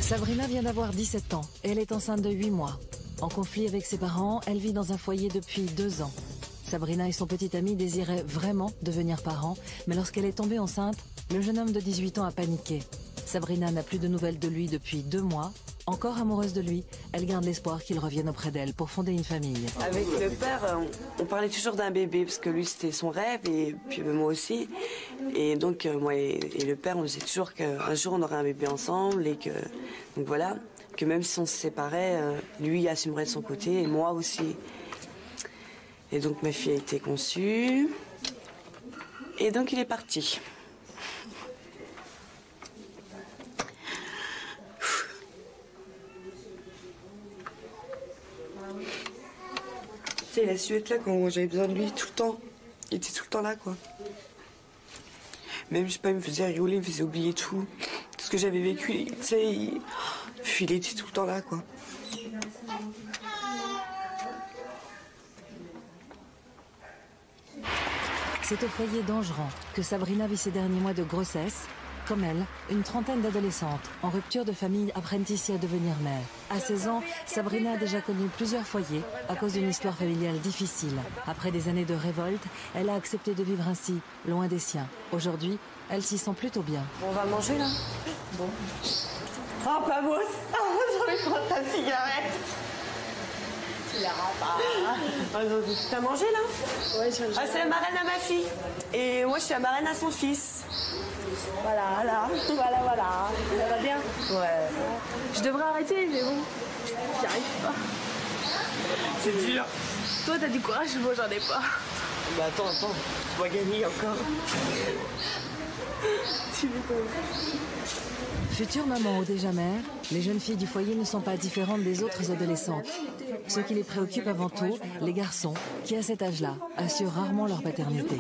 Sabrina vient d'avoir 17 ans et elle est enceinte de 8 mois. En conflit avec ses parents, elle vit dans un foyer depuis 2 ans. Sabrina et son petit ami désiraient vraiment devenir parents, mais lorsqu'elle est tombée enceinte, le jeune homme de 18 ans a paniqué. Sabrina n'a plus de nouvelles de lui depuis 2 mois. Encore amoureuse de lui, elle garde l'espoir qu'il revienne auprès d'elle pour fonder une famille. Avec le père, on parlait toujours d'un bébé, parce que lui c'était son rêve, et puis moi aussi. Et donc moi et le père, on disait toujours qu'un jour on aurait un bébé ensemble, et que, donc voilà, que même si on se séparait, lui assumerait de son côté, et moi aussi. Et donc ma fille a été conçue, et donc il est parti. Tu sais, il a su être là quand j'avais besoin de lui, tout le temps. Il était tout le temps là, quoi. Même, je sais pas, il me faisait rigoler, il me faisait oublier tout. Tout ce que j'avais vécu, tu sais, il était tout le temps là, quoi. C'est au foyer d'Angeran que Sabrina vit ses derniers mois de grossesse. Comme elle, une trentaine d'adolescentes en rupture de famille apprennent ici à devenir mères. À 16 ans, Sabrina a déjà connu plusieurs foyers à cause d'une histoire familiale difficile. Après des années de révolte, elle a accepté de vivre ainsi, loin des siens. Aujourd'hui, elle s'y sent plutôt bien. Bon, on va manger là. Bon. Oh, pas beau. J'ai envie de prendre ta cigarette. Tu la rends pas. T'as mangé là? Ouais, j'ai mangé. Ah, c'est la marraine à ma fille. Et moi, je suis la marraine à son fils. Voilà, là. Voilà. Ça va bien? Ouais. Je devrais arrêter, mais bon, j'y arrive pas. C'est dur. Toi, t'as du courage, moi, j'en ai pas. Bah attends, tu vas gagner encore. Tu m'étonnes. Future maman ou déjà mère, les jeunes filles du foyer ne sont pas différentes des autres adolescentes. Ce qui les préoccupe avant tout, les garçons, qui à cet âge-là, assurent rarement leur paternité.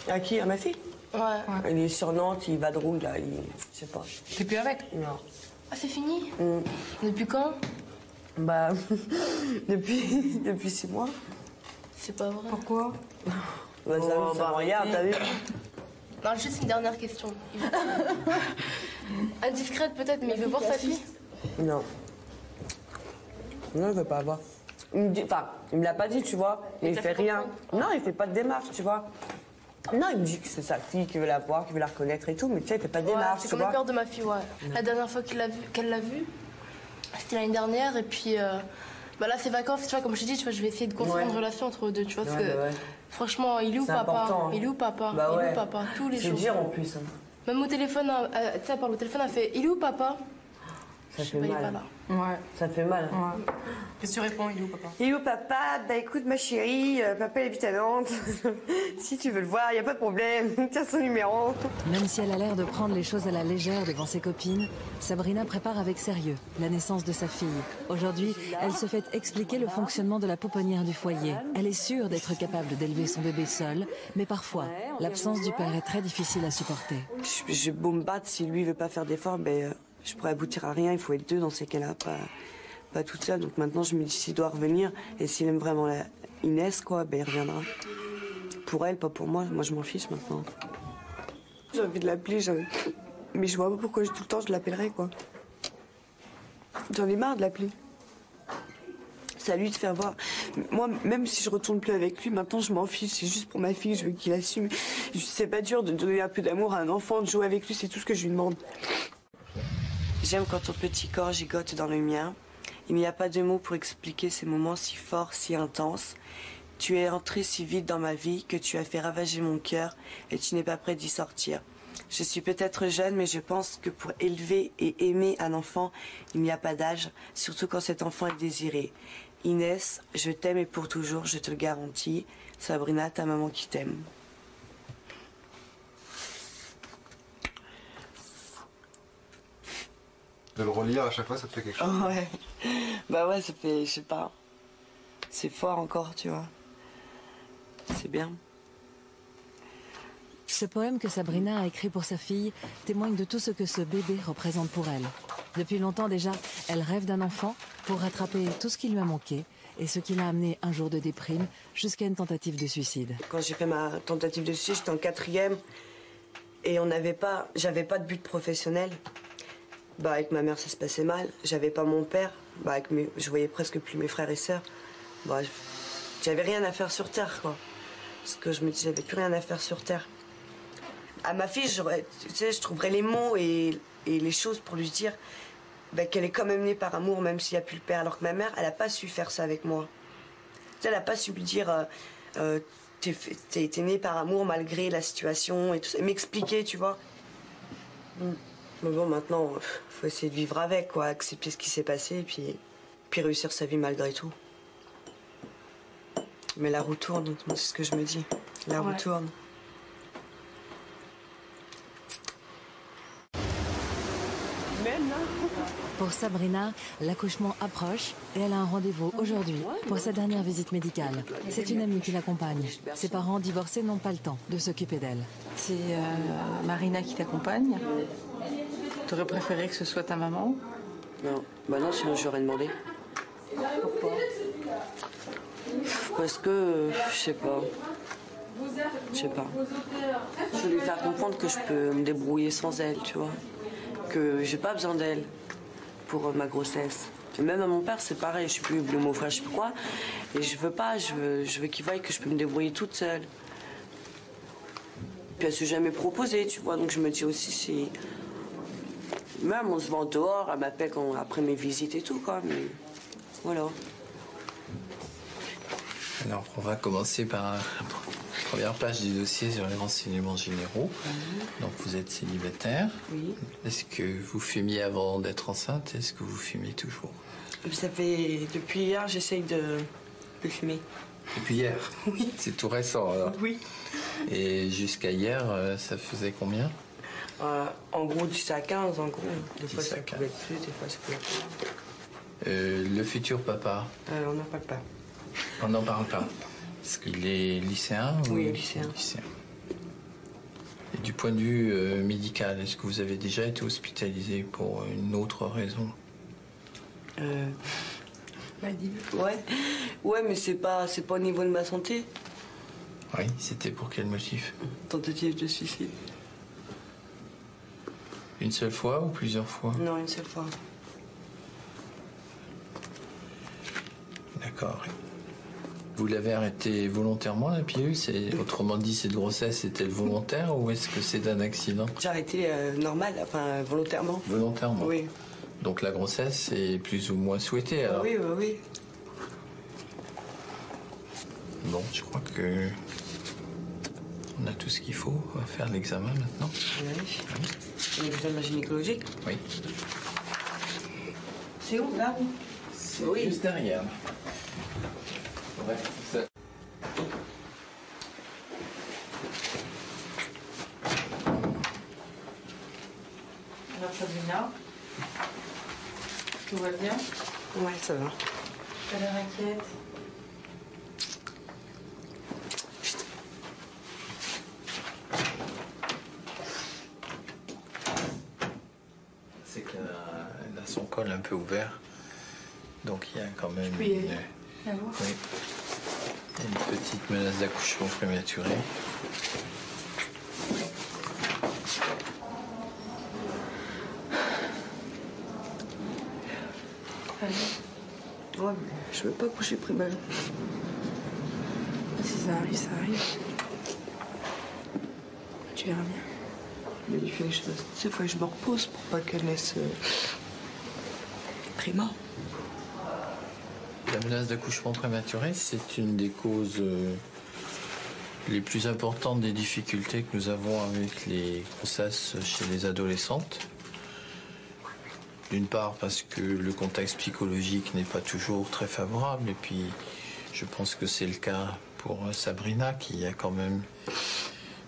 À qui? À ma fille? Ouais. Il est sur Nantes, il va de rouille là, je sais pas. T'es plus avec? Non. Ah, c'est fini? Depuis quand? Bah, depuis 6 mois. C'est pas vrai. Pourquoi? Bah, ça me regarde, t'as vu? Non, juste une dernière question. Indiscrète peut-être, mais il veut voir sa fille? Non. Non, il veut pas avoir. Il me l'a pas dit, tu vois. Mais il fait rien. Non, il fait pas de démarche, tu vois. Non, il me dit que c'est sa fille qui veut la voir, qui veut la reconnaître et tout, mais tu sais, il fait pas de démarche, c'est tu comme vois. le père de ma fille, ouais. La dernière fois qu'elle l'a vue, c'était l'année dernière, et puis bah là, c'est vacances, tu vois, comme je t'ai dit, tu vois, je vais essayer de construire une relation entre eux deux, tu vois, parce que franchement, il est où papa? Important, hein. Il est où papa? Bah il est ouais. où papa? Tous les jours. C'est dur en plus. Hein. Même au téléphone, tu sais, elle parle au téléphone, elle fait, il est où papa? Ça Je fait sais pas, mal. il est pas là. Ouais. Ça fait mal. Ouais. Qu'est-ce que tu réponds, il est où papa? Il est où papa? Bah écoute ma chérie, papa il habite à Nantes. Si tu veux le voir, y a pas de problème. Tiens son numéro. Même si elle a l'air de prendre les choses à la légère devant ses copines, Sabrina prépare avec sérieux la naissance de sa fille. Aujourd'hui, elle se fait expliquer le fonctionnement de la pouponnière du foyer. Elle est sûre d'être capable d'élever son bébé seule, mais parfois, l'absence du père est très difficile à supporter. Je beau me battre, si lui veut pas faire d'efforts, ben je pourrais aboutir à rien. Il faut être deux dans ces cas-là, pas toute seule. Donc maintenant, je me dis s'il doit revenir et s'il aime vraiment Inès, quoi, ben il reviendra. Pour elle, pas pour moi. Moi, je m'en fiche maintenant. J'ai envie de l'appeler, mais je vois pas pourquoi tout le temps je l'appellerai, quoi. J'en ai marre de l'appeler. C'est à lui de faire voir. Moi, même si je retourne plus avec lui, maintenant je m'en fiche. C'est juste pour ma fille, je veux qu'il assume. C'est pas dur de donner un peu d'amour à un enfant, de jouer avec lui, c'est tout ce que je lui demande. J'aime quand ton petit corps gigote dans le mien. Il n'y a pas de mots pour expliquer ces moments si forts, si intenses. Tu es entré si vite dans ma vie que tu as fait ravager mon cœur et tu n'es pas prêt d'y sortir. Je suis peut-être jeune, mais je pense que pour élever et aimer un enfant, il n'y a pas d'âge, surtout quand cet enfant est désiré. Inès, je t'aime et pour toujours, je te le garantis. Sabrina, ta maman qui t'aime. De le relire à chaque fois, ça te fait quelque chose? Ouais. Bah ouais, ça fait, je sais pas. C'est fort encore, tu vois. C'est bien. Ce poème que Sabrina a écrit pour sa fille témoigne de tout ce que ce bébé représente pour elle. Depuis longtemps déjà, elle rêve d'un enfant pour rattraper tout ce qui lui a manqué et ce qui l'a amené un jour de déprime jusqu'à une tentative de suicide. Quand j'ai fait ma tentative de suicide, j'étais en 4e et j'avais pas de but professionnel. Bah, avec ma mère, ça se passait mal. J'avais pas mon père. Bah, je voyais presque plus mes frères et sœurs. Bah, j'avais rien à faire sur Terre, quoi. Parce que je me disais, j'avais plus rien à faire sur Terre. À ma fille, tu sais, je trouverais les mots et les choses pour lui dire bah, qu'elle est quand même née par amour, même s'il n'y a plus le père. Alors que ma mère, elle n'a pas su faire ça avec moi. Tu sais, elle n'a pas su lui dire t'es née par amour malgré la situation et tout ça. M'expliquer, tu vois. Mais bon, maintenant, faut essayer de vivre avec, quoi. Accepter ce qui s'est passé et puis réussir sa vie malgré tout. Mais la roue tourne, c'est ce que je me dis. La roue tourne. Pour Sabrina, l'accouchement approche et elle a un rendez-vous aujourd'hui pour sa dernière visite médicale. C'est une amie qui l'accompagne. Ses parents divorcés n'ont pas le temps de s'occuper d'elle. C'est Marina qui t'accompagne. T'aurais préféré que ce soit ta maman? Non, bah non, sinon j'aurais demandé. Pourquoi? Parce que, je sais pas. Je veux lui faire comprendre que je peux me débrouiller sans elle, tu vois. Que j'ai pas besoin d'elle pour ma grossesse. Et même à mon père, c'est pareil, je suis plus mon frère, je sais plus quoi. Et je veux pas, je veux qu'il voie que je peux me débrouiller toute seule. Puis elle s'est jamais proposée, tu vois. Donc je me dis aussi, si. Même on se voit dehors, elle m'appelle après mes visites et tout, quoi. Mais voilà. Alors, on va commencer par la première page du dossier sur les renseignements généraux. Donc, vous êtes célibataire. Oui. Est-ce que vous fumiez avant d'être enceinte? Est-ce que vous fumez toujours? Ça fait... Depuis hier, j'essaye de fumer. Depuis hier? Oui. C'est tout récent, alors? Oui. Et jusqu'à hier, ça faisait combien? En gros, 10 à 15, en gros. Des fois, 10 à ça 15. pouvait être plus, des fois, ça pouvait être plus. Le futur papa, On n'en parle pas. on n'en parle pas. Est-ce qu'il est lycéen? Oui, lycéen. Et du point de vue médical, est-ce que vous avez déjà été hospitalisé pour une autre raison? Ouais, mais c'est pas au niveau de ma santé. Oui, c'était pour quel motif? Tentative de suicide. Une seule fois ou plusieurs fois? Non, une seule fois. D'accord. Vous l'avez arrêté volontairement, la pilule? Autrement dit, cette grossesse était volontaire ou est-ce que c'est d'un accident? J'ai arrêté normal, enfin volontairement. Volontairement? Oui. Donc la grossesse est plus ou moins souhaitée alors? Oui, oui. Bon, je crois que on a tout ce qu'il faut. On va faire l'examen maintenant. Oui. L'examen gynécologique. Oui. C'est où, là? C'est juste derrière. Ouais, ça. Alors Sabrina, tout va bien? Ouais, ça va. T'as l'air inquiète? C'est qu'elle a son col un peu ouvert. Donc il y a quand même Oui. une petite menace d'accouchement prématuré. Ouais, mais je veux pas coucher prématuré. Si ça arrive, ça arrive. Tu verras bien. Mais il faut que je me repose pour pas qu'elle naisse prémat. La menace d'accouchement prématuré, c'est une des causes les plus importantes des difficultés que nous avons avec les grossesses chez les adolescentes. D'une part parce que le contexte psychologique n'est pas toujours très favorable, et puis je pense que c'est le cas pour Sabrina qui a quand même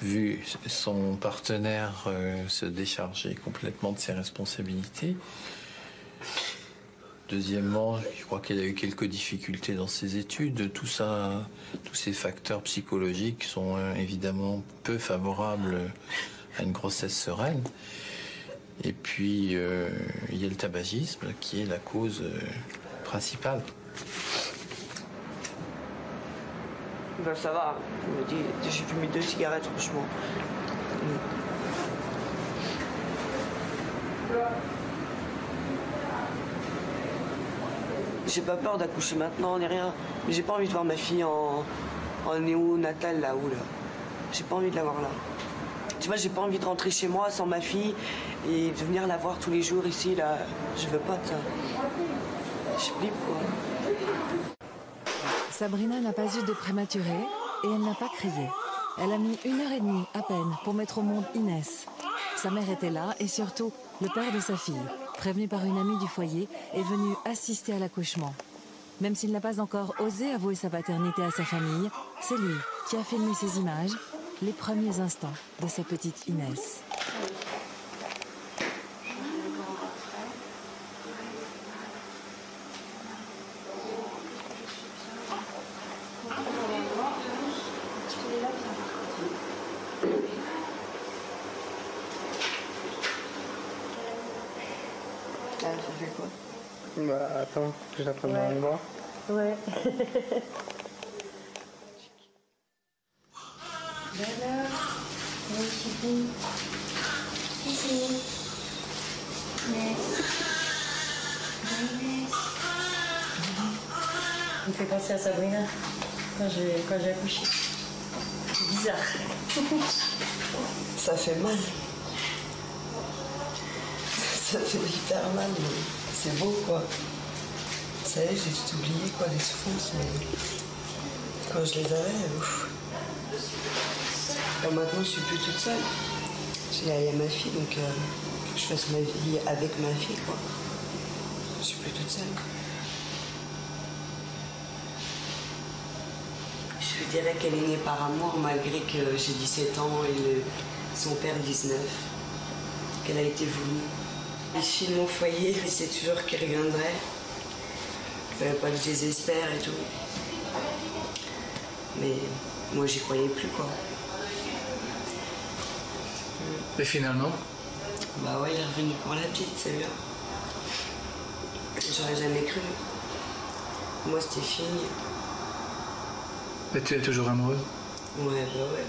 vu son partenaire se décharger complètement de ses responsabilités. Deuxièmement, je crois qu'elle a eu quelques difficultés dans ses études. Tout ça, tous ces facteurs psychologiques sont évidemment peu favorables à une grossesse sereine. Et puis, il y a le tabagisme qui est la cause principale. Ben ça va, j'ai fumé 2 cigarettes franchement. J'ai pas peur d'accoucher maintenant, ni rien. Mais j'ai pas envie de voir ma fille en néonatal là-haut, là. J'ai pas envie de la voir là. Tu vois, j'ai pas envie de rentrer chez moi sans ma fille et de venir la voir tous les jours ici, là. Je veux pas de ça. Je flippe, quoi. Sabrina n'a pas eu de prématuré et elle n'a pas crié. Elle a mis 1h30 à peine pour mettre au monde Inès. Sa mère était là et surtout, le père de sa fille, prévenu par une amie du foyer, est venu assister à l'accouchement. Même s'il n'a pas encore osé avouer sa paternité à sa famille, c'est lui qui a filmé ces images, les premiers instants de sa petite Inès. Ça fait quoi? Bah attends, je la prends dans les bras. Ouais. Il me fait penser à Sabrina quand j'ai accouché. C'est bizarre. Ça fait mal. Ça fait hyper mal, mais c'est beau, quoi. Ça y est, j'ai tout oublié, quoi, les souffrances, mais quand je les avais, ouf. Alors maintenant, je suis plus toute seule. Il y a ma fille, donc je fasse ma vie avec ma fille, quoi. Je suis plus toute seule. Je dirais qu'elle est née par amour, malgré que j'ai 17 ans et son père 19. Qu'elle a été voulue. Les filles de mon foyer, c'est toujours qu'elle reviendrait. Fallait pas que je désespère et tout. Mais moi, j'y croyais plus, quoi. Et finalement? Bah ouais, il est revenu pour la petite, c'est bien. J'aurais jamais cru. Moi, c'était fini. Mais tu es toujours amoureuse? Ouais, bah ouais.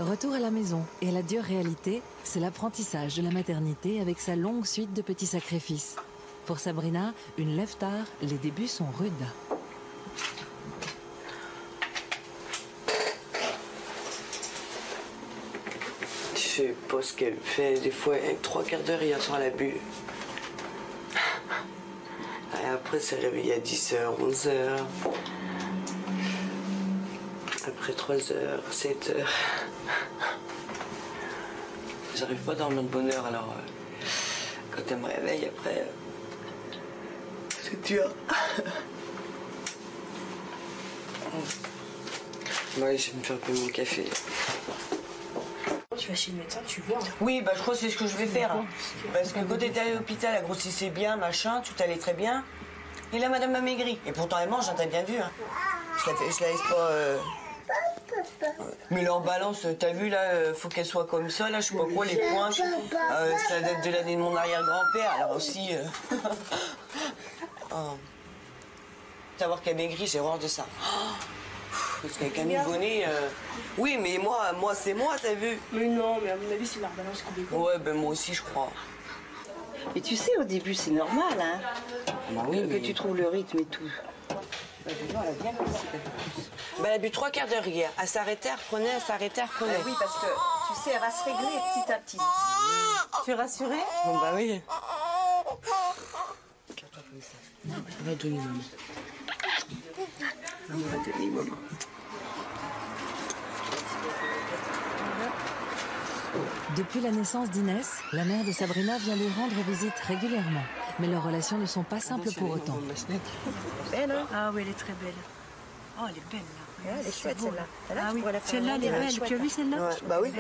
Retour à la maison et à la dure réalité, c'est l'apprentissage de la maternité avec sa longue suite de petits sacrifices. Pour Sabrina, une lève tard, les débuts sont rudes. Je sais pas ce qu'elle fait, des fois, 3/4 d'heure hier soir, elle a bu. Et après, elle s'est réveillée à 10h, 11h. Après 3h, 7h. J'arrive pas à dormir de bonne heure, alors quand elle me réveille, après, c'est dur. Ouais, je vais me faire payer mon café. Tu vas chez le médecin, tu vois. Oui, bah je crois que c'est ce que je vais faire. Parce que quand t'étais à l'hôpital, elle grossissait bien, machin, tout allait très bien. Et là, madame a maigri. Et pourtant, elle mange, hein, t'as bien vu. Hein. Je la laisse pas... Mais leur balance, t'as vu là, faut qu'elle soit comme ça, là, je sais pas quoi, les pointes. Ça date de l'année de mon arrière-grand-père, alors aussi. Savoir qu'elle maigrit, j'ai horreur de ça. Parce qu'avec un nouveau-né. Oui, mais moi c'est moi, t'as vu? Mais non, mais à mon avis, c'est leur balance qui déconne. Ouais, ben moi aussi, je crois. Mais tu sais, au début, c'est normal, hein. Bah oui, que mais... tu trouves le rythme et tout. Bah, déjà, elle a bien commencé. Bah, elle a bu 3/4 d'heure hier. Elle s'arrêtait, elle reprenait, elle s'arrêtait, elle reprenait. Oui, parce que, tu sais, elle va se régler petit à petit. Tu es rassurée? Bon, bah oui. Regarde-toi comme ça. Non, on va donner maman. On va donner maman. Depuis la naissance d'Inès, la mère de Sabrina vient lui rendre visite régulièrement. Mais leurs relations ne sont pas simples pour autant. Belle, hein? Ah oui, elle est très belle. Oh, elle est belle, là. Ouais, elle est chouette, celle-là. Ah oui, celle-là, elle est belle. Tu as vu celle-là? Ouais, bah oui.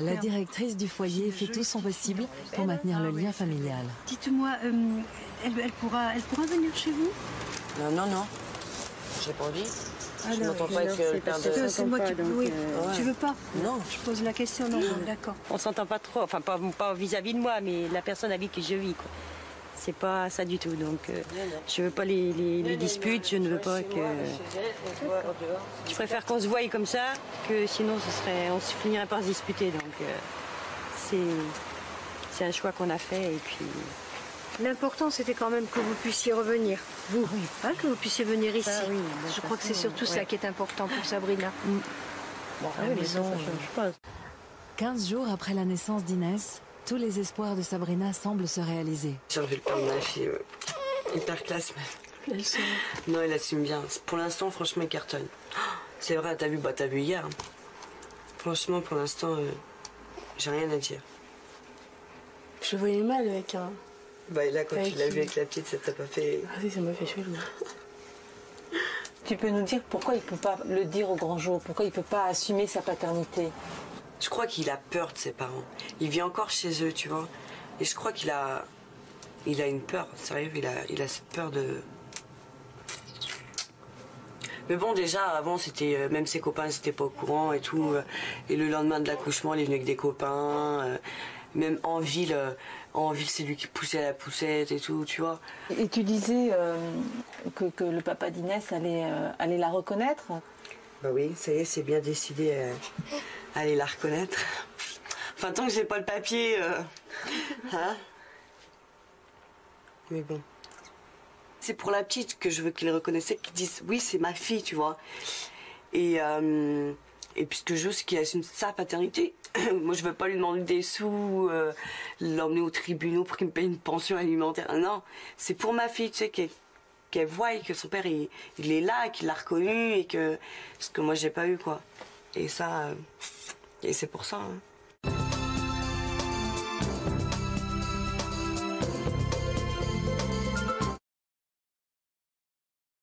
La directrice du foyer fait tout son possible pour maintenir le lien familial. Dites-moi, elle pourra venir chez vous? Non. J'ai pas envie. Je m'entends pas avec le père de... C'est moi qui... Oui. Tu veux pas? Non. Je pose la question, non, d'accord. On s'entend pas trop, enfin pas vis-à-vis de moi, mais la personne avec qui je vis, quoi. C'est pas ça du tout, donc je veux pas les disputes, je ne veux pas que... Je préfère qu'on se voie comme ça, que sinon on se finirait par se disputer, donc c'est un choix qu'on a fait et puis... L'important, c'était quand même que vous puissiez revenir, vous, hein, que vous puissiez venir ici. Oui, je crois que c'est surtout ça qui est important pour Sabrina. Bon, à la maison, ça change pas. 15 jours après la naissance d'Inès, tous les espoirs de Sabrina semblent se réaliser. J'ai envie de père de ma fille, hyper classe même. Non, elle assume bien. Pour l'instant, franchement, elle cartonne. C'est vrai, t'as vu hier. Franchement, pour l'instant, j'ai rien à dire. Je voyais mal avec un... Bah là, quand tu l'as vu avec la petite, ça t'a pas fait... Ah si, ça m'a fait chelou. Tu peux nous dire pourquoi il ne peut pas le dire au grand jour? Pourquoi il ne peut pas assumer sa paternité? Je crois qu'il a peur de ses parents. Il vit encore chez eux, tu vois. Et je crois qu'il a une peur, sérieux, il a cette peur de... Mais bon, déjà, avant, c'était même ses copains, c'était pas au courant et tout. Et le lendemain de l'accouchement, il est venu avec des copains. Même en ville, c'est lui qui poussait à la poussette et tout, tu vois. Et tu disais que le papa d'Inès allait la reconnaître? Bah oui, ça y est, c'est bien décidé à aller la reconnaître. Enfin, tant que j'ai pas le papier, hein. Mais bon. C'est pour la petite que je veux qu'il reconnaisse, qu'il dise oui, c'est ma fille, tu vois. Et puis ce que je veux, c'est qu'il assume sa paternité. Moi, je veux pas lui demander des sous, l'emmener au tribunal pour qu'il me paye une pension alimentaire. Non, c'est pour ma fille, tu sais, qu'elle voie que son père, il est là, qu'il l'a reconnu et que... Ce que moi, j'ai pas eu, quoi. Et ça... et c'est pour ça, hein.